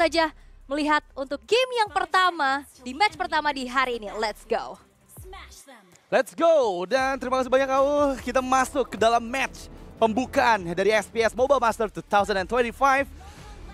saja melihat untuk game yang pertama di match pertama di hari ini. Let's go. Let's go, dan terima kasih banyak kau. Kita masuk ke dalam match pembukaan dari SPS Mobile Master 2025.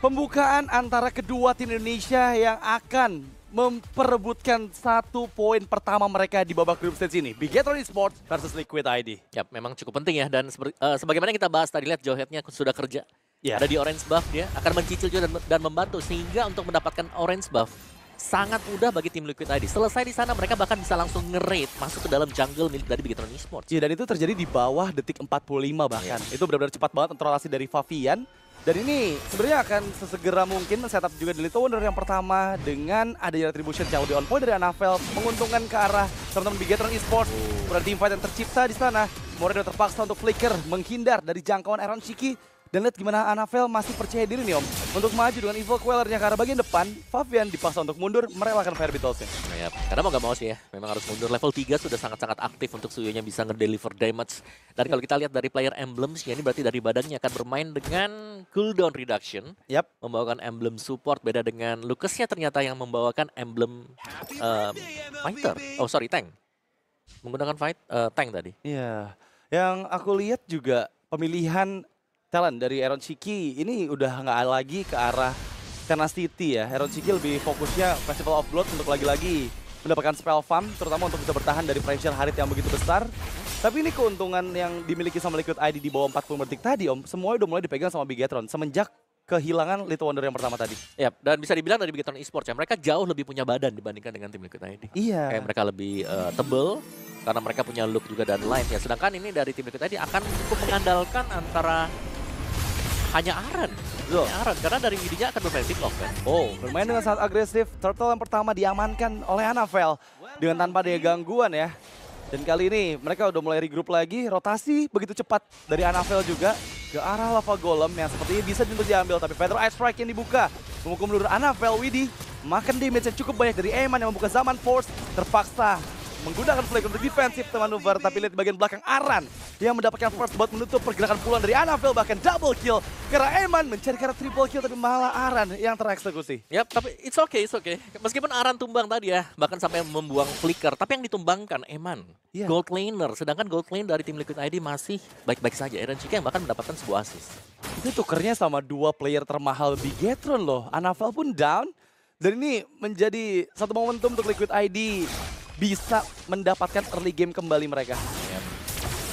Pembukaan antara kedua tim Indonesia yang akan memperebutkan 1 poin pertama mereka di babak group stage ini. Bigetron Esports versus Liquid ID. Ya, memang cukup penting ya, dan sebagaimana kita bahas tadi, lihat Jowhead-nya sudah kerja. Yeah. Ada di orange buff, dia akan mencicil juga dan membantu, sehingga untuk mendapatkan orange buff sangat mudah bagi tim Liquid ID. Selesai di sana, mereka bahkan bisa langsung nge-raid masuk ke dalam jungle milik dari Bigetron Esports. Iya, dan itu terjadi di bawah detik 45 bahkan. Itu benar-benar cepat banget untuk rotasi dari Favian. Dan ini sebenarnya akan sesegera mungkin setup juga di Little Wonder yang pertama dengan adanya retribution yang lebih on point dari Anavel, menguntungkan ke arah teman-teman Bigetron Esports. Kemudian teamfight yang tercipta di sana. Moreno terpaksa untuk flicker, menghindar dari jangkauan Aaron Shiki. Dan lihat gimana Anavel masih percaya diri nih Om untuk maju dengan Evil Quellernya ke arah bagian depan. Favian dipaksa untuk mundur, merelakan Fire Beetles-nya. Ya, karena mau gak mau sih ya, memang harus mundur. Level 3 sudah sangat-sangat aktif untuk Suyonya bisa ngedeliver damage. Dan kalau kita lihat dari player emblems, ya ini berarti dari badannya akan bermain dengan cooldown reduction. Yap. Membawakan emblem support, beda dengan Lucasnya ternyata yang membawakan emblem fighter. Oh sorry, tank. Menggunakan tank tadi. Iya, yang aku lihat juga pemilihan talent dari Aaron Shiki ini udah nggak lagi ke arah Tenacity ya. Aaron Shiki lebih fokusnya Festival of Blood untuk lagi-lagi mendapatkan spell farm, terutama untuk bisa bertahan dari pressure Harit yang begitu besar. Tapi ini keuntungan yang dimiliki sama Liquid ID di bawah 40 detik tadi Om, semuanya udah mulai dipegang sama Bigetron semenjak kehilangan Little Wonder yang pertama tadi. Ya, dan bisa dibilang dari Bigetron Esports ya, mereka jauh lebih punya badan dibandingkan dengan tim Liquid ID. Iya. Kayak mereka lebih tebel, karena mereka punya look juga dan line ya. Sedangkan ini dari tim Liquid ID akan cukup mengandalkan antara hanya Aran. Aran, karena dari midinya akan bermain pick off kan. Oh, bermain dengan sangat agresif. Turtle yang pertama diamankan oleh Anavel dengan tanpa ada gangguan ya. Dan kali ini mereka udah mulai regroup lagi. Rotasi begitu cepat dari Anavel juga ke arah Lava Golem yang sepertinya bisa untuk diambil. Tapi Feather Ice Strike yang dibuka menghukum mundur Anavel. Widih makan damage yang cukup banyak dari Eman yang membuka Zaman Force. Terpaksa menggunakan flag untuk defensif manuver, tapi lihat bagian belakang Aran yang mendapatkan first buat menutup pergerakan puluhan dari Anavel, bahkan double kill. Karena Eman mencari cara triple kill, tapi malah Aran yang tereksekusi. Yap, tapi it's okay. Meskipun Aran tumbang tadi ya, bahkan sampai membuang flicker, tapi yang ditumbangkan Eman, gold laner. Sedangkan gold lane dari tim Liquid ID masih baik-baik saja. Aaron Shiki yang bahkan mendapatkan sebuah assist. Itu tukernya sama 2 player termahal Bigetron loh. Anavel pun down, dan ini menjadi satu momentum untuk Liquid ID bisa mendapatkan early game kembali mereka. Yep.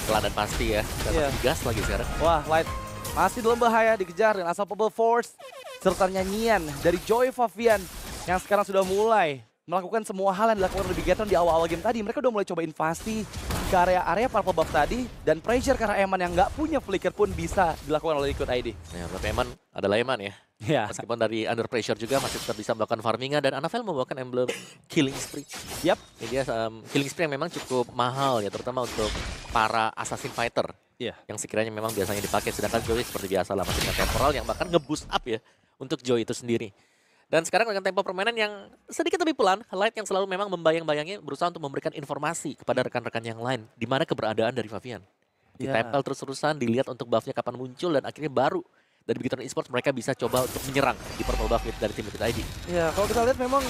Pelan dan pasti ya, dan gas lagi sekarang. Wah, Light masih dalam bahaya, dikejar dengan Unstoppable Force serta nyanyian dari Joy Favian yang sekarang sudah mulai melakukan semua hal yang dilakukan oleh Bigetron di awal-awal game tadi. Mereka udah mulai coba invasi ke area-area purple buff tadi, dan pressure karena Eman yang nggak punya flicker pun bisa dilakukan oleh Liquid ID. Ya, tapi Eman adalah Eman ya. Ya. Meskipun dari under pressure juga masih tetap bisa melakukan farmingan, dan Anavel membawakan emblem Killing Spree. Yap. Ini dia Killing Spree yang memang cukup mahal ya, terutama untuk para assassin fighter. Iya. Yang sekiranya memang biasanya dipakai, sedangkan Joy seperti biasa lah masih dengan temporal yang bahkan nge-boost up ya untuk Joy itu sendiri. Dan sekarang dengan tempo permainan yang sedikit lebih pelan, Light yang selalu memang membayang-bayangi berusaha untuk memberikan informasi kepada rekan-rekan yang lain di mana keberadaan dari Favian. Ditempel terus-terusan, dilihat untuk buffnya kapan muncul, dan akhirnya baru dari Bigetron Esports mereka bisa coba untuk menyerang di purple buff dari tim Liquid ID. Ya, kalau kita lihat memang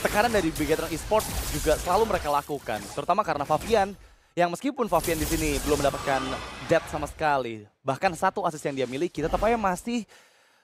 tekanan dari Bigetron Esports juga selalu mereka lakukan, terutama karena Favian yang meskipun Favian di sini belum mendapatkan death sama sekali, bahkan 1 assist yang dia miliki, tetap aja masih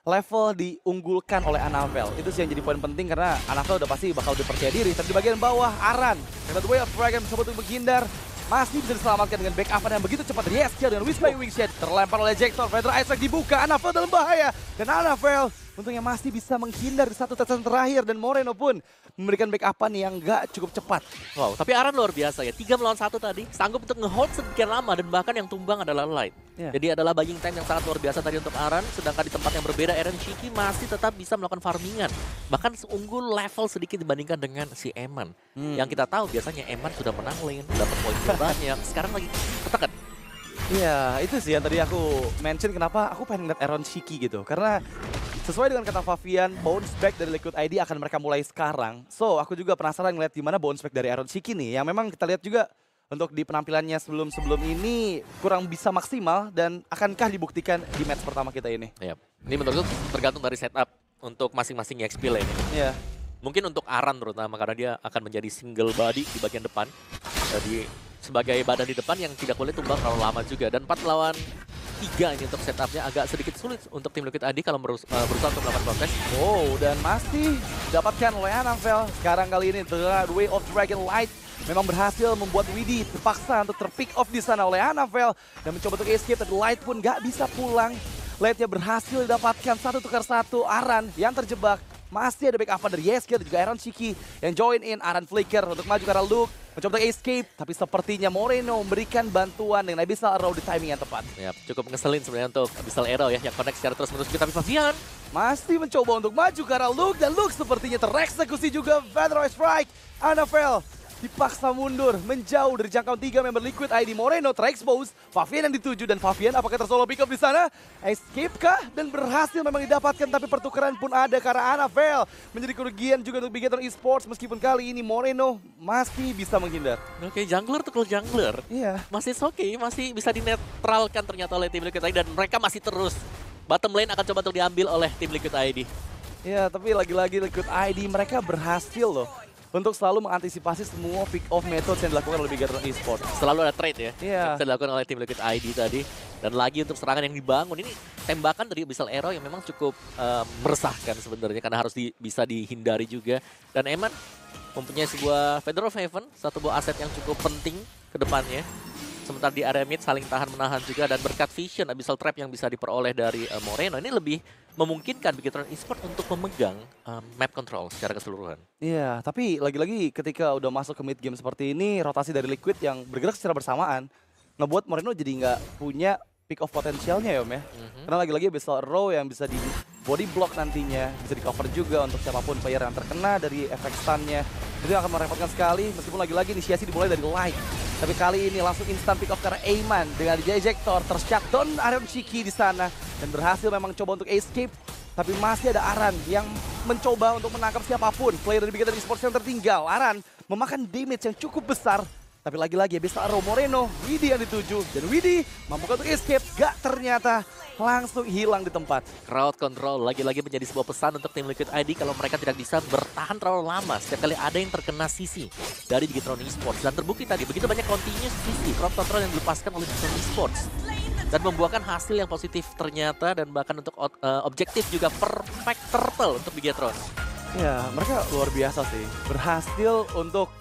level diunggulkan oleh Anavel. Itu sih yang jadi poin penting, karena Anavel udah pasti bakal dipercaya diri. Tapi di bagian bawah Aran, kata The Way of Dragon mencoba untuk menghindar, masih bisa diselamatkan dengan backup yang begitu cepat dari SK dengan Wish by Wingshade. Terlempar oleh Jektor, Feather Isaac dibuka, Anavel dalam bahaya. Dan Anavel untungnya masih bisa menghindar di 1 tetesan terakhir, dan Moreno pun memberikan backup yang gak cukup cepat. Wow, tapi Aran luar biasa ya, 3 melawan 1 tadi, sanggup untuk nge-hold sedemikian lama, dan bahkan yang tumbang adalah Light. Jadi adalah buying time yang sangat luar biasa tadi untuk Aran, sedangkan di tempat yang berbeda Aaron Shiki masih tetap bisa melakukan farmingan. Bahkan unggul level sedikit dibandingkan dengan si Eman. Yang kita tahu biasanya Eman sudah menang lane, dapat poin banyak, sekarang lagi ketekan. Iya, itu sih yang tadi aku mention kenapa aku pengen lihat Aaron Shiki gitu. Karena sesuai dengan kata Favian, bounce back dari Liquid ID akan mereka mulai sekarang. So, aku juga penasaran ngeliat gimana bounce back dari Aaron Shiki nih. Yang memang kita lihat juga untuk di penampilannya sebelum ini kurang bisa maksimal, dan akankah dibuktikan di match pertama kita ini? Yep. Ini menurutku tergantung dari setup untuk masing-masing XP lane ini. Iya. Mungkin untuk Aran terutama karena dia akan menjadi single body di bagian depan. Jadi sebagai badan di depan yang tidak boleh tumbang terlalu lama juga. Dan 4 lawan 3 ini untuk setupnya agak sedikit sulit untuk tim Liquid ID kalau berusaha untuk melakukan kontes. Oh, dan masih dapatkan oleh Anafel. Sekarang kali ini The Way of Dragon Light memang berhasil membuat Widi terpaksa untuk terpick off di sana oleh Anafel dan mencoba untuk escape, tapi Light pun gak bisa pulang. Lightnya berhasil didapatkan 1 tukar 1. Aran yang terjebak. Masih ada backup dari Yeskiel dan juga Aaron Shiki yang join in. Aran flicker untuk maju ke arah Luke. Mencoba untuk escape, tapi sepertinya Moreno memberikan bantuan dengan Abyssal Arrow di timing yang tepat. Ya, cukup ngeselin sebenarnya untuk Abyssal Arrow ya, yang connect secara terus-menerus juga. Tapi Favian masih mencoba untuk maju ke arah Luke, dan Luke sepertinya tereksekusi juga. Feather Strike, Anafel dipaksa mundur, menjauh dari jangkauan 3 member Liquid ID. Moreno terexpose, Favian yang dituju, dan Favian apakah tersolo pick up di sana? Escape kah? Dan berhasil memang didapatkan, tapi pertukaran pun ada karena Anafel menjadi kerugian juga untuk Bigetron Esports, meskipun kali ini Moreno masih bisa menghindar. Oke, jungler tuh kalau jungler. Iya. Masih oke, masih bisa dinetralkan ternyata oleh tim Liquid ID dan mereka masih terus. Bottom lane akan coba untuk diambil oleh tim Liquid ID. Iya, tapi lagi-lagi Liquid ID mereka berhasil loh untuk selalu mengantisipasi semua pick off methods yang dilakukan oleh Bigetron Esports. Selalu ada trade ya, Iya. yang bisa dilakukan oleh tim Liquid ID tadi. Dan lagi untuk serangan yang dibangun, ini tembakan dari Abyssal Arrow yang memang cukup meresahkan sebenarnya karena harus bisa dihindari juga. Dan Eman mempunyai sebuah Feather of Heaven, satu buah aset yang cukup penting ke depannya. Sementara di area mid saling tahan-menahan juga, dan berkat vision Abyssal Trap yang bisa diperoleh dari Moreno, ini lebih memungkinkan Bigetron Esports untuk memegang map control secara keseluruhan. Iya, tapi lagi-lagi ketika udah masuk ke mid game seperti ini, rotasi dari Liquid yang bergerak secara bersamaan ngebuat Moreno jadi nggak punya pick off potensialnya ya Om ya. Karena lagi-lagi Abyssal Arrow yang bisa di body block nantinya, bisa di cover juga untuk siapapun player yang terkena dari efek stunnya. Itu akan merepotkan sekali, meskipun lagi-lagi inisiasi dimulai dari Light. Tapi kali ini langsung instant pick off karena Aiman dengan ejector, tershutdown Aaron Shiki di sana. Dan berhasil memang coba untuk escape, tapi masih ada Aran yang mencoba untuk menangkap siapapun. Player dari Bigetron Esports yang tertinggal, Aran memakan damage yang cukup besar. Tapi lagi-lagi Abyssal Arrow Moreno, Widi yang dituju. Dan Widi mampu untuk escape, gak ternyata langsung hilang di tempat. Crowd control lagi-lagi menjadi sebuah pesan untuk tim Liquid ID kalau mereka tidak bisa bertahan terlalu lama setiap kali ada yang terkena sisi dari Bigetron Esports. Dan terbukti tadi begitu banyak continuous sisi crowd control yang dilepaskan oleh Bigetron Esports. Dan membuahkan hasil yang positif ternyata, dan bahkan untuk objektif juga perfect turtle untuk Bigetron. Ya, mereka luar biasa sih. Berhasil untuk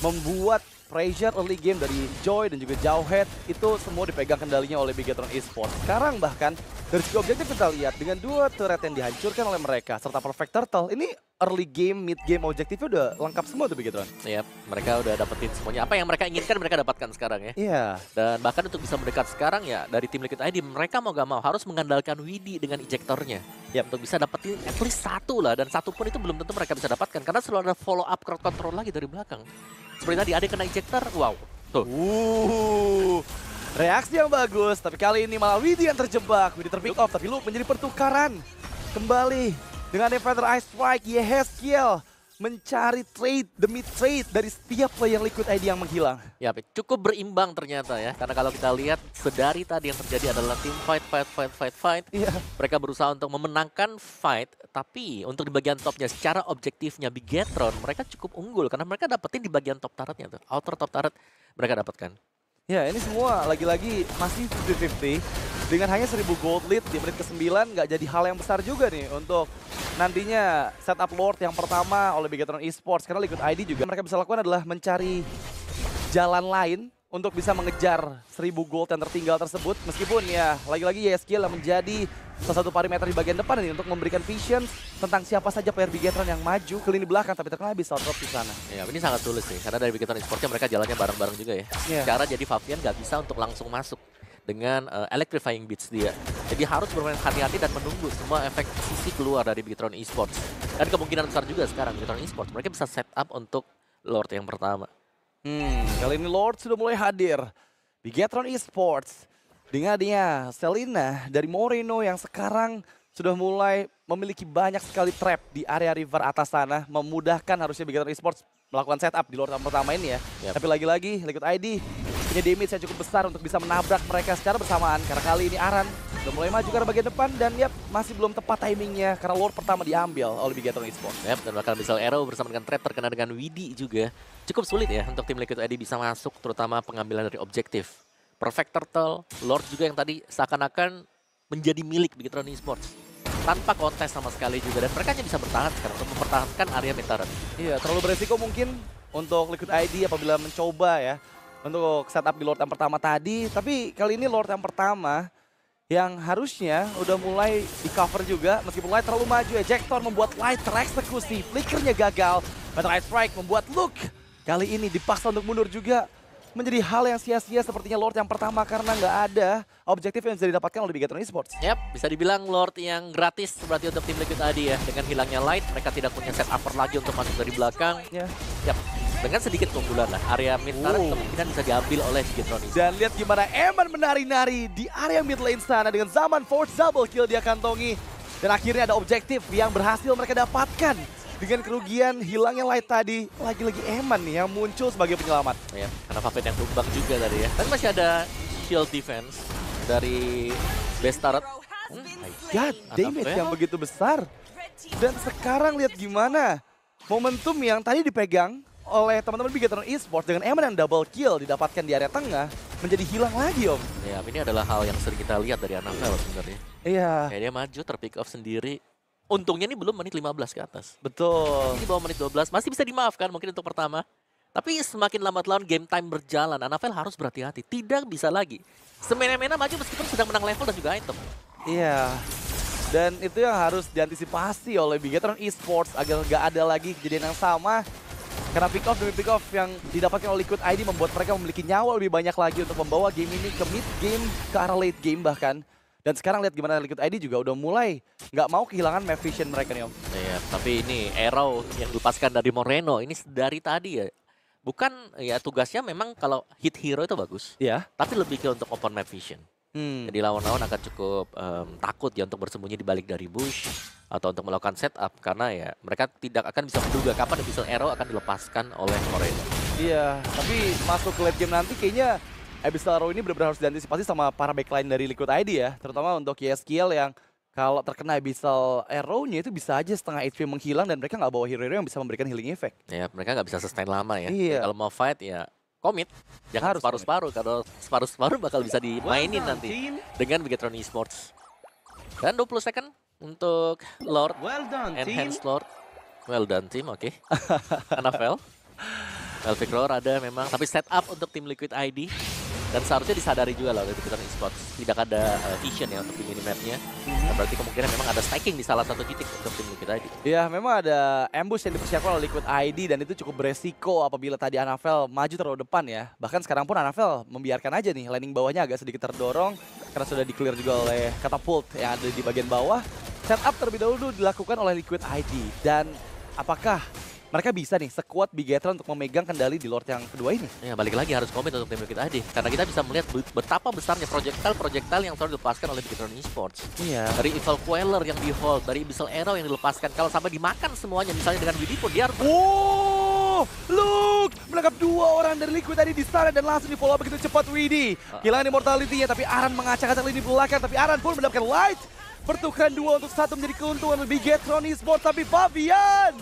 membuat pressure early game dari Joy dan juga Jauhead itu semua dipegang kendalinya oleh Bigetron Esports. Sekarang bahkan dari segi objektif kita lihat dengan 2 turret yang dihancurkan oleh mereka serta perfect turtle, ini early game, mid game objektifnya udah lengkap semua tuh Bigetron. Iya, mereka udah dapetin semuanya. Apa yang mereka inginkan mereka dapatkan sekarang ya. Iya. Dan bahkan untuk bisa mendekat sekarang ya dari tim Liquid ID, mereka mau gak mau harus mengandalkan Widi dengan ejektornya. Ya, untuk bisa dapetin at least 1 lah, dan 1 pun itu belum tentu mereka bisa dapatkan karena selalu ada follow up crowd control lagi dari belakang. Seperti tadi ada kena ejector, wow. Tuh. Reaksi yang bagus, tapi kali ini malah Widi yang terjebak. Widi terpick off, tapi Luke menjadi pertukaran. Kembali dengan Feather Ice Strike, Yeskiel mencari trade demi trade dari setiap player Liquid ID yang menghilang. Ya, cukup berimbang ternyata ya. Karena kalau kita lihat sedari tadi yang terjadi adalah tim fight. Iya. Mereka berusaha untuk memenangkan fight, tapi untuk di bagian topnya secara objektifnya Bigetron mereka cukup unggul karena mereka dapetin di bagian top turretnya tuh. Outer top turret mereka dapatkan. Ya, ini semua lagi-lagi masih 50-50. Dengan hanya 1000 gold lead di menit ke-9 nggak jadi hal yang besar juga nih untuk nantinya setup Lord yang pertama oleh Bigetron Esports. Karena Liquid ID juga mereka bisa lakukan adalah mencari jalan lain untuk bisa mengejar 1000 gold yang tertinggal tersebut. Meskipun ya lagi-lagi Yeskiel yang menjadi salah satu parameter di bagian depan ini untuk memberikan vision tentang siapa saja player Bigetron yang maju ke lini belakang, tapi terkena Abyssal Drop di sana. Ya, ini sangat sulit sih karena dari Bigetron Esports mereka jalannya bareng-bareng juga ya. Cara jadi Favian nggak bisa untuk langsung masuk dengan electrifying beats dia. Jadi harus bermain hati-hati dan menunggu semua efek sisi keluar dari Bigetron Esports. Dan kemungkinan besar juga sekarang Bigetron Esports mereka bisa set up untuk Lord yang pertama. Kali ini Lord sudah mulai hadir. Bigetron Esports dengan dia Selena dari Moreno yang sekarang sudah mulai memiliki banyak sekali trap di area river atas sana, memudahkan harusnya Bigetron Esports melakukan setup di Lord yang pertama ini ya. Tapi lagi-lagi Liquid ID punya damage yang cukup besar untuk bisa menabrak mereka secara bersamaan. Karena kali ini Aran udah mulai maju ke arah bagian depan dan yap masih belum tepat timingnya karena Lord pertama diambil oleh Bigetron Esports. Yap, dan bahkan Missile Arrow bersama dengan Trap terkena dengan Widi juga. Cukup sulit ya untuk tim Liquid ID bisa masuk, terutama pengambilan dari objektif. Perfect Turtle, Lord juga yang tadi seakan-akan menjadi milik Bigetron Esports. Tanpa kontes sama sekali juga, dan mereka hanya bisa bertahan sekarang untuk mempertahankan area mid turret. Iya, terlalu beresiko mungkin untuk Liquid ID apabila mencoba ya untuk setup di Lord yang pertama tadi. Tapi kali ini Lord yang pertama yang harusnya udah mulai di cover juga meskipun Light terlalu maju. Ejector membuat Light tereksekusi, flickernya gagal. Meteorite Strike membuat Luke kali ini dipaksa untuk mundur juga. Menjadi hal yang sia-sia sepertinya Lord yang pertama karena nggak ada objektif yang bisa didapatkan oleh Bigetron Esports. Yap, bisa dibilang Lord yang gratis berarti untuk tim Liquid ID ya. Dengan hilangnya Light, mereka tidak punya set upper lagi untuk masuk dari belakang. Ya. Yap, dengan sedikit keunggulan lah. Area mid turret kemungkinan bisa diambil oleh Bigetron Esports. Dan lihat gimana Eman menari-nari di area mid lane sana dengan Zaman Force double kill dia kantongi. Dan akhirnya ada objektif yang berhasil mereka dapatkan. Dengan kerugian hilangnya Light tadi, lagi-lagi Eman nih yang muncul sebagai penyelamat. Ya, karena Faven yang tumbang juga tadi ya. Tapi masih ada shield defense dari base turret. God, damage yang begitu besar. Dan sekarang lihat gimana momentum yang tadi dipegang oleh teman-teman Bigetron Esports dengan Eman yang double kill didapatkan di area tengah menjadi hilang lagi, Om. Ya, ini adalah hal yang sering kita lihat dari Anavel sebenarnya. Iya. Kayak dia maju terpick off sendiri. Untungnya ini belum menit 15 ke atas. Betul. Ini di bawah menit 12 masih bisa dimaafkan mungkin untuk pertama. Tapi semakin lambat laun game time berjalan, Anavel harus berhati-hati. Tidak bisa lagi semena-mena maju meskipun sedang menang level dan juga item. Iya. Dan itu yang harus diantisipasi oleh Bigetron Esports agar nggak ada lagi kejadian yang sama. Karena pick off demi pick off yang didapatkan oleh Liquid ID membuat mereka memiliki nyawa lebih banyak lagi untuk membawa game ini ke mid game, ke arah late game bahkan. Dan sekarang lihat gimana Liquid ID juga udah mulai nggak mau kehilangan map vision mereka nih, Om. Iya, tapi ini arrow yang dilepaskan dari Moreno ini dari tadi ya. Bukan ya tugasnya memang kalau hit hero itu bagus. Iya. Tapi lebih ke untuk open map vision. Jadi lawan-lawan akan cukup takut ya untuk bersembunyi di balik dari bush atau untuk melakukan setup karena ya mereka tidak akan bisa menduga kapan Abyssal Arrow akan dilepaskan oleh Moreno. Iya, tapi masuk ke late game nanti kayaknya Abyssal Arrow ini benar-benar harus diantisipasi sama para backline dari Liquid ID ya. Terutama untuk YSKL yang kalau terkena Abyssal Arrow-nya itu bisa aja setengah HP menghilang dan mereka nggak bawa hero-hero yang bisa memberikan healing effect. Ya, mereka nggak bisa sustain lama ya. Iya. Kalau mau fight ya komit. Jangan Harus separuh-separuh. Kalau separuh-separuh bakal bisa dimainin nanti dengan Bigetron Esports. Dan 20 second untuk Lord. Well done, Enhanced Lord. Well done team, oke. Anavel. Velvic Roar ada memang. Tapi setup untuk tim Liquid ID. Dan seharusnya disadari juga lah oleh Bigetron Esports. Tidak ada vision ya untuk di minimapnya. Berarti kemungkinan memang ada stacking di salah satu titik untuk tim Liquid ID. Ya, memang ada ambush yang dipersiapkan oleh Liquid ID dan itu cukup beresiko apabila tadi Anavel maju terlalu depan ya. Bahkan sekarang pun Anavel membiarkan aja nih landing bawahnya agak sedikit terdorong karena sudah di-clear juga oleh Catapult yang ada di bagian bawah. Setup terlebih dahulu dilakukan oleh Liquid ID dan apakah mereka bisa nih sekuat Bigetron untuk memegang kendali di Lord yang kedua ini? Ya, balik lagi harus komit untuk tim Liquid ID. Karena kita bisa melihat betapa besarnya projectile yang selalu dilepaskan oleh Bigetron Esports. Iya. Dari Evil Queller yang di hold, dari Abyssal Arrow yang dilepaskan. Kalau sampai dimakan semuanya, misalnya dengan Widi pun dia harus... Oh, Luke menangkap dua orang dari Liquid tadi di sana dan langsung di follow begitu cepat Widi. Kehilangan immortality-nya tapi Aran mengacak-acak lini belakang tapi Aran pun mendapatkan light. Pertukaran 2 untuk 1 menjadi keuntungan untuk Bigetron Esports tapi Fabian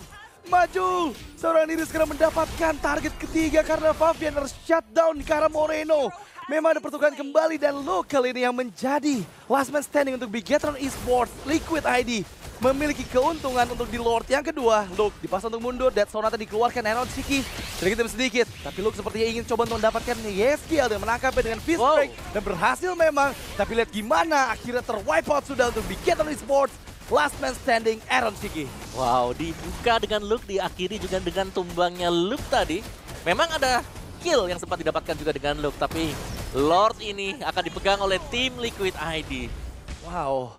maju. Seorang diri sekarang mendapatkan target ketiga karena Fabian harus shutdown ke arah Moreno. Memang ada pertukaran kembali dan Luke kali ini yang menjadi last man standing untuk Bigetron Esports. Liquid ID memiliki keuntungan untuk di Lord yang kedua. Luke dipaksa untuk mundur, Dead Sonata dikeluarkan Aaron Shiki sedikit demi sedikit. Tapi Luke sepertinya ingin coba untuk mendapatkan YSKL dan menangkapnya dengan fist break. Dan berhasil memang, tapi lihat gimana akhirnya terwipe out sudah untuk Bigetron Esports. Last man standing, Aaron Shiki. Wow, dibuka dengan Luke, diakhiri juga dengan tumbangnya Luke tadi. Memang ada kill yang sempat didapatkan juga dengan Luke, tapi Lord ini akan dipegang oleh tim Liquid ID. Wow,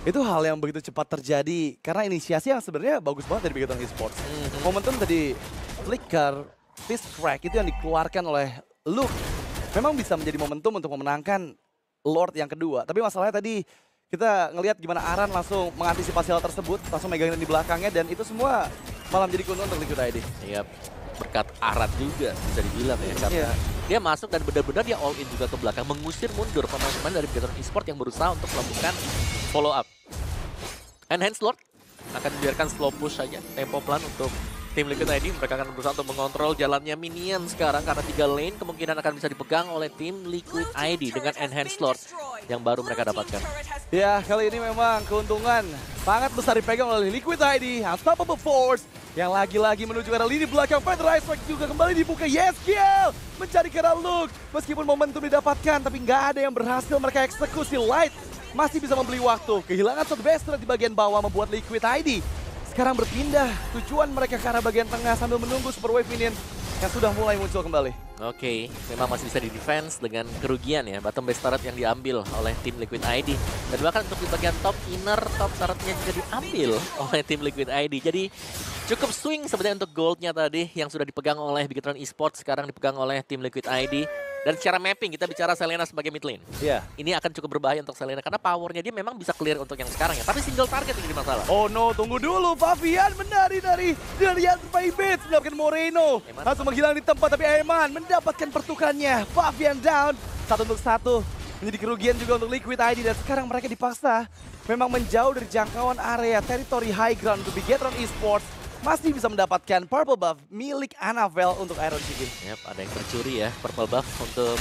itu hal yang begitu cepat terjadi karena inisiasi yang sebenarnya bagus banget dari Bigetron Esports. Momentum tadi flicker, fist crack itu yang dikeluarkan oleh Luke memang bisa menjadi momentum untuk memenangkan Lord yang kedua. Tapi masalahnya tadi kita ngelihat gimana Aran langsung mengantisipasi hal tersebut, langsung megangin di belakangnya dan itu semua malah menjadi keuntungan untuk Liquid ID. Iya, berkat Aran juga bisa dibilang ya, karena Dia masuk dan benar-benar dia all in juga ke belakang, mengusir mundur pemain-pemain dari Bigetron Esports yang berusaha untuk melakukan follow up. Enhanced Lord akan membiarkan slow push saja, tempo pelan untuk tim Liquid ID. Mereka akan berusaha untuk mengontrol jalannya minion sekarang karena 3 lane kemungkinan akan bisa dipegang oleh tim Liquid ID dengan Enhanced Lord yang baru mereka dapatkan. Ya, kali ini memang keuntungan sangat besar dipegang oleh Liquid ID. Unstoppable Force yang lagi-lagi menuju ke arah lini belakang. Feather Strike juga kembali dibuka. Yeskiel mencari ke arah Luke. Meskipun momentum didapatkan, tapi nggak ada yang berhasil mereka eksekusi. Light masih bisa membeli waktu. Kehilangan satu Bestrat di bagian bawah membuat Liquid ID sekarang berpindah tujuan mereka ke arah bagian tengah sambil menunggu Super Wave Minion yang sudah mulai muncul kembali. Oke, memang masih bisa di-defense dengan kerugian ya. Bottom base turret yang diambil oleh tim Liquid ID. Dan bahkan untuk di bagian top inner, top turretnya juga diambil oleh tim Liquid ID. Jadi cukup swing sebenarnya untuk goldnya tadi yang sudah dipegang oleh Bigetron Esports, sekarang dipegang oleh tim Liquid ID. Dan secara mapping kita bicara Selena sebagai mid lane. Iya. Ini akan cukup berbahaya untuk Selena karena powernya dia memang bisa clear untuk yang sekarang ya. Tapi single target yang jadi masalah. Oh no, tunggu dulu. Fabian menari dari Bits mendapatkan Moreno. Langsung menghilang di tempat, tapi Eman mendapatkan pertukarannya. Fabian down. 1-1. Menjadi kerugian juga untuk Liquid ID. Dan sekarang mereka dipaksa memang menjauh dari jangkauan area teritori high ground untuk Bigetron Esports. Masih bisa mendapatkan purple buff milik Annabelle untuk Iron Chicken. Yap, ada yang tercuri ya, purple buff untuk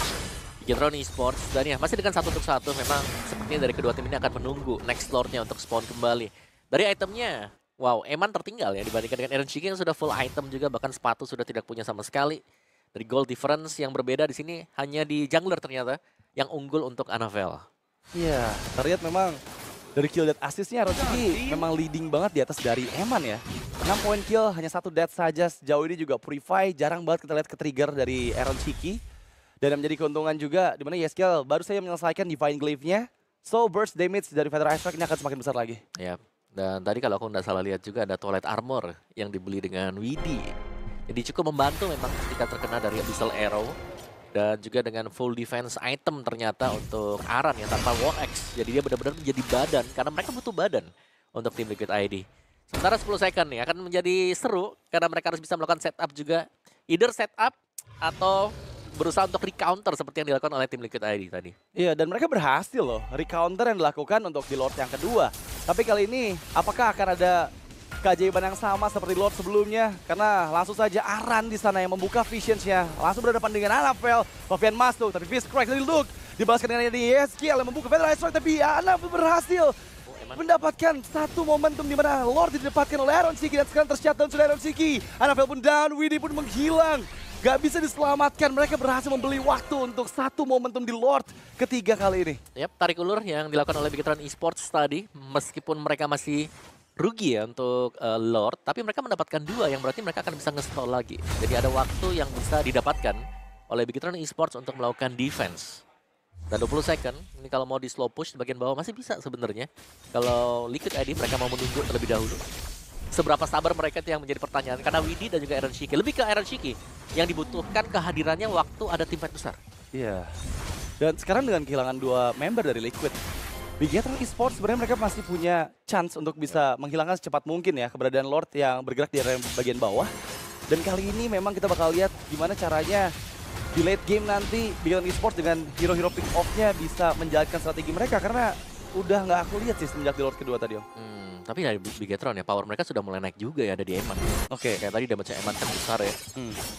Bigetron Esports. Dan ya, masih dengan 1-1 memang sepertinya dari kedua tim ini akan menunggu next lordnya untuk spawn kembali. Dari itemnya, wow, Eman tertinggal ya dibandingkan dengan Iron Chicken yang sudah full item juga, bahkan sepatu sudah tidak punya sama sekali. Dari gold difference yang berbeda di sini hanya di jungler ternyata yang unggul untuk Annabelle. Iya, terlihat memang dari kill death assist-nya Rocky memang leading banget di atas dari Eman ya. 6 poin kill, hanya 1 death saja sejauh ini juga Purify. Jarang banget kita lihat ke-trigger dari Aaron Chiki. Dan yang menjadi keuntungan juga, dimana Yeskiel baru saja menyelesaikan Divine Glaive-nya. So burst damage dari Feather Strike ini akan semakin besar lagi. Ya, dan tadi kalau aku nggak salah lihat juga ada Twilight Armor yang dibeli dengan Widi. Jadi cukup membantu memang ketika terkena dari Abyssal Arrow. Dan juga dengan full defense item ternyata untuk Aran yang tanpa Wall X. Jadi dia benar-benar menjadi badan, karena mereka butuh badan untuk tim Liquid ID. Sementara 10 second nih akan menjadi seru, karena mereka harus bisa melakukan setup juga. Either setup atau berusaha untuk recounter seperti yang dilakukan oleh tim Liquid ID tadi. Iya, dan mereka berhasil loh. Recounter yang dilakukan untuk di Lord yang kedua. Tapi kali ini, apakah akan ada keajaiban yang sama seperti Lord sebelumnya? Karena langsung saja Aran di sana yang membuka visions-nya. Langsung berhadapan dengan Annabelle. Fabian masuk, tapi Fist Crack dari Luke. Dibalaskan dengan Yeskiel yang membuka Feather Strike, tapi Annabelle berhasil mendapatkan satu momentum di mana Lord didapatkan oleh Aaron Chiki. Dan sekarang tershutdown sudah Aaron Chiki. Annabelle pun down, Widi pun menghilang. Gak bisa diselamatkan, mereka berhasil membeli waktu untuk satu momentum di Lord ketiga kali ini. Yap, tarik ulur yang dilakukan oleh Bigetron Esports tadi. Meskipun mereka masih rugi ya untuk Lord, tapi mereka mendapatkan 2 yang berarti mereka akan bisa nge-stall lagi. Jadi ada waktu yang bisa didapatkan oleh Bigetron Esports untuk melakukan defense. Dan 20 second, ini kalau mau di slow push di bagian bawah masih bisa sebenarnya. Kalau Liquid ID mereka mau menunggu terlebih dahulu. Seberapa sabar mereka itu yang menjadi pertanyaan. Karena Widi dan juga Aaron Chiki, lebih ke Aaron Chiki yang dibutuhkan kehadirannya waktu ada tim fight besar. Iya. Dan sekarang dengan kehilangan 2 member dari Liquid, Bigetron Esports sebenarnya mereka masih punya chance untuk bisa menghilangkan secepat mungkin ya keberadaan Lord yang bergerak di area bagian bawah. Dan kali ini memang kita bakal lihat gimana caranya di late game nanti Bigetron Esports dengan hero-hero pick off-nya bisa menjalankan strategi mereka. Karena udah nggak aku lihat sih semenjak di Lord kedua tadi Om. Tapi dari Bigetron ya, power mereka sudah mulai naik juga ya, ada di Eman. Oke. Kayak tadi damage Eman kan besar ya.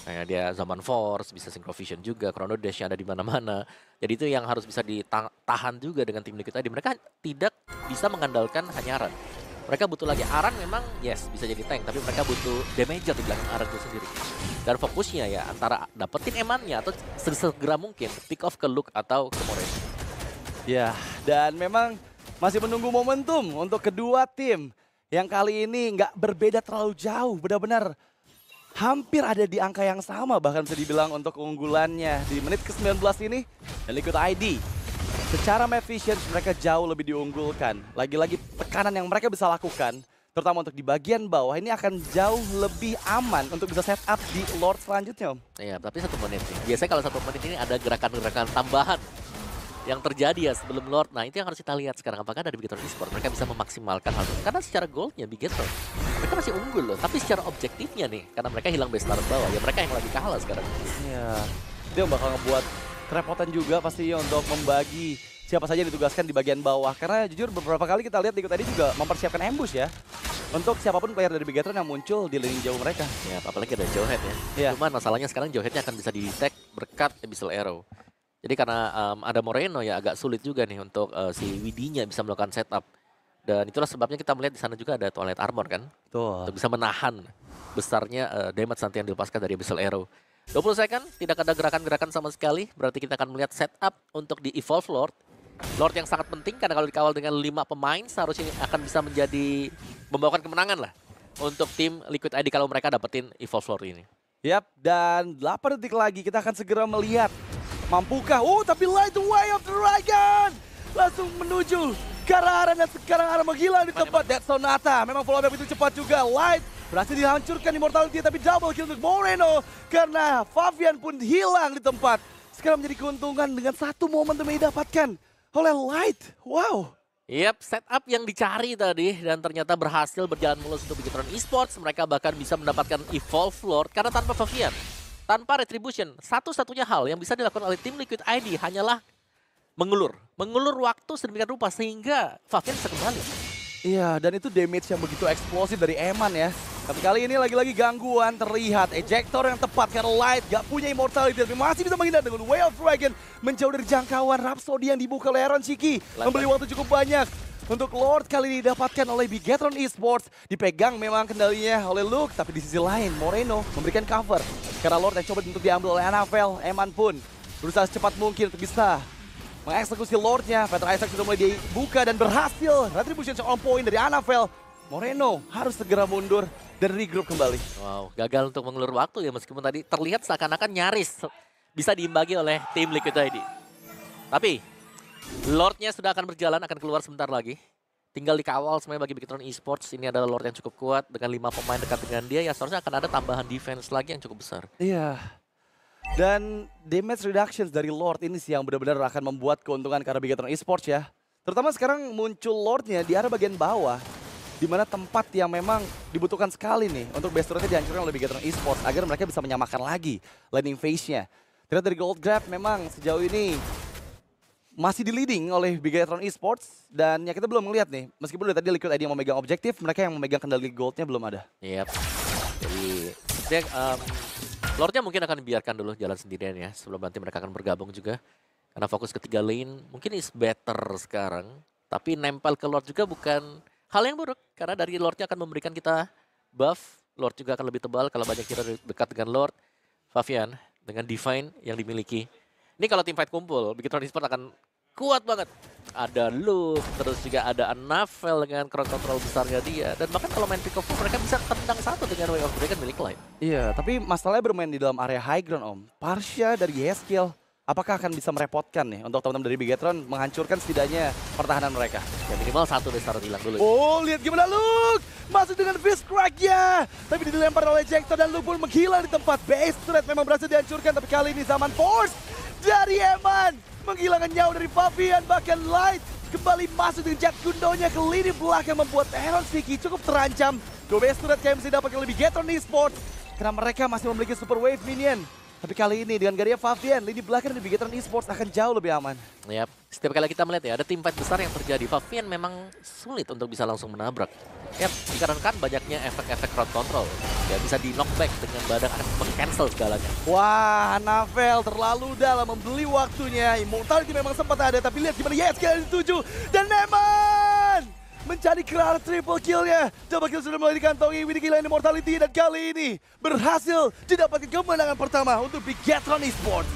Kayak dia Zaman Force, bisa Synchro Vision juga, Chrono Dash yang ada di mana-mana. Jadi itu yang harus bisa ditahan juga dengan tim Liquid tadi. Mereka tidak bisa mengandalkan hanya Aran. Mereka butuh lagi Aran, memang yes bisa jadi tank, tapi mereka butuh damager di belakang Aran itu sendiri. Dan fokusnya ya antara dapetin Emannya atau segera mungkin pick off ke Luke atau ke Moreno. Ya, dan memang masih menunggu momentum untuk kedua tim yang kali ini nggak berbeda terlalu jauh. Benar-benar hampir ada di angka yang sama, bahkan bisa dibilang untuk keunggulannya di menit ke-19 ini. Dan Liquid ID secara map vision mereka jauh lebih diunggulkan. Lagi-lagi tekanan yang mereka bisa lakukan, terutama untuk di bagian bawah, ini akan jauh lebih aman untuk bisa setup di Lord selanjutnya Om. Iya, tapi 1 menit nih. Biasanya kalau 1 menit ini ada gerakan-gerakan tambahan yang terjadi ya sebelum Lord. Nah itu yang harus kita lihat sekarang, apakah dari Bigetron Esports mereka bisa memaksimalkan hal itu. Karena secara goldnya Bigetron mereka masih unggul loh, tapi secara objektifnya nih karena mereka hilang base turret bawah ya, mereka yang lagi kalah sekarang. Iya. Itu yang bakal ngebuat kerepotan juga pastinya untuk membagi siapa saja yang ditugaskan di bagian bawah. Karena jujur beberapa kali kita lihat Liquid tadi juga mempersiapkan ambush ya. Untuk siapapun player dari Bigetron yang muncul di lini jauh mereka. Ya, apalagi ada Jawhead ya. Iya. Cuman masalahnya sekarang Jawheadnya akan bisa di-detect berkat Abyssal Arrow. Jadi karena ada Moreno ya agak sulit juga nih untuk si Widinya bisa melakukan setup. Dan itulah sebabnya kita melihat di sana juga ada Twilight Armor kan. Tuh. Untuk bisa menahan besarnya damage nanti yang dilepaskan dari Abyssal Arrow. 20 second, tidak ada gerakan-gerakan sama sekali. Berarti kita akan melihat setup untuk di Evolve Lord. Lord yang sangat penting karena kalau dikawal dengan 5 pemain seharusnya akan bisa menjadi membawakan kemenangan lah untuk tim Liquid ID kalau mereka dapetin Evolve Lord ini. Yap, dan 8 detik lagi kita akan segera melihat mampukah. Tapi Light the Way of the Dragon langsung menuju ke arah Aran dan sekarang Aran menghilang di tempat Death Sonata. Memang follow up itu cepat juga. Light berhasil dihancurkan Immortality tapi double kill untuk Moreno karena Favian pun hilang di tempat. Sekarang menjadi keuntungan dengan satu momentum yang didapatkan oleh Light. Wow. Yap, setup yang dicari tadi dan ternyata berhasil berjalan mulus untuk Bigetron Esports. Mereka bahkan bisa mendapatkan Evolve Lord karena tanpa Favian, tanpa Retribution, satu-satunya hal yang bisa dilakukan oleh tim Liquid ID hanyalah mengulur waktu sedemikian rupa sehingga Favian bisa kembali. Iya, dan itu damage yang begitu eksplosif dari Eman ya. Tapi kali ini lagi-lagi gangguan terlihat. Ejector yang tepat karena Light gak punya Immortality. Tapi masih bisa menghindar dengan Way of Dragon. Menjauh dari jangkauan Rhapsody yang dibuka oleh Aaron Shiki. Membeli waktu cukup banyak. Untuk Lord kali ini didapatkan oleh Bigetron Esports. Dipegang memang kendalinya oleh Luke. Tapi di sisi lain Moreno memberikan cover. Karena Lord yang coba untuk diambil oleh Anavel. Eman pun berusaha secepat mungkin untuk bisa mengeksekusi Lordnya. Peter Isaac sudah mulai dibuka dan berhasil. Retribution on point dari Anavel. Moreno harus segera mundur dan regroup kembali. Wow, gagal untuk mengulur waktu ya meskipun tadi terlihat seakan-akan nyaris bisa diimbangi oleh tim Liquid ID. Tapi Lordnya sudah akan berjalan, akan keluar sebentar lagi. Tinggal dikawal semuanya bagi Bigetron Esports. Ini adalah Lord yang cukup kuat dengan 5 pemain dekat dengan dia. Ya seharusnya akan ada tambahan defense lagi yang cukup besar. Iya. Dan damage reductions dari Lord ini sih yang benar-benar akan membuat keuntungan karena Bigetron Esports ya. Terutama sekarang muncul Lordnya di arah bagian bawah. Di mana tempat yang memang dibutuhkan sekali nih untuk base turretnya dihancurkan oleh Bigetron Esports agar mereka bisa menyamakan lagi landing phase-nya. Terlihat dari Gold Grab memang sejauh ini masih di leading oleh Bigetron Esports dan ya kita belum melihat nih, meskipun tadi Liquid ID yang memegang objektif, mereka yang memegang kendali goldnya belum ada. Yap. Jadi sebenarnya Lordnya mungkin akan dibiarkan dulu jalan sendirian ya sebelum nanti mereka akan bergabung juga. Karena fokus ke 3 lane mungkin is better sekarang. Tapi nempel ke Lord juga bukan hal yang buruk, karena dari Lordnya akan memberikan kita buff. Lord juga akan lebih tebal kalau banyak hero dekat dengan Lord. Favian dengan Divine yang dimiliki. Ini kalau tim fight kumpul, Bigetron Esports akan kuat banget. Ada Luke, terus juga ada Anavel dengan crowd control besarnya dia. Dan bahkan kalau main pick off mereka bisa tendang satu dengan Way of Dragon milik Light. Iya, tapi masalahnya bermain di dalam area high ground Om. Parsha dari Yeskiel, apakah akan bisa merepotkan nih untuk teman-teman dari Bigetron menghancurkan setidaknya pertahanan mereka? Ya minimal satu dari start hilang dulu. Oh, lihat gimana Luke masuk dengan fist crack-nya. Tapi dilempar oleh Ejector dan Luke pun menghilang di tempat. Base turret memang berhasil dihancurkan, tapi kali ini zaman force dari Eman menghilangkan nyawa dari Favian. Bahkan Light kembali masuk dengan Jet Gundonya ke lini belakang membuat Aaron Shiki cukup terancam. Dua base turret kayak mesti dapatkan oleh Bigetron Esports karena mereka masih memiliki super wave minion. Tapi kali ini dengan gaya Favian, lini belakang di Bigetron Esports akan jauh lebih aman. Yap, setiap kali kita melihat ya ada tim fight besar yang terjadi, Favian memang sulit untuk bisa langsung menabrak. Yap, dikarenakan banyaknya efek-efek crowd control. Ya bisa di knockback dengan badan akan meng-cancel segalanya. Wah, Anavel terlalu dalam membeli waktunya. Immortality memang sempat ada, tapi lihat gimana Yeskiel dituju. Dan Eman mencari kelar triple kill-nya. Double kill sudah mulai dikantongi, Widhi kehilangan Immortality dan kali ini berhasil didapatkan kemenangan pertama untuk Bigetron Esports.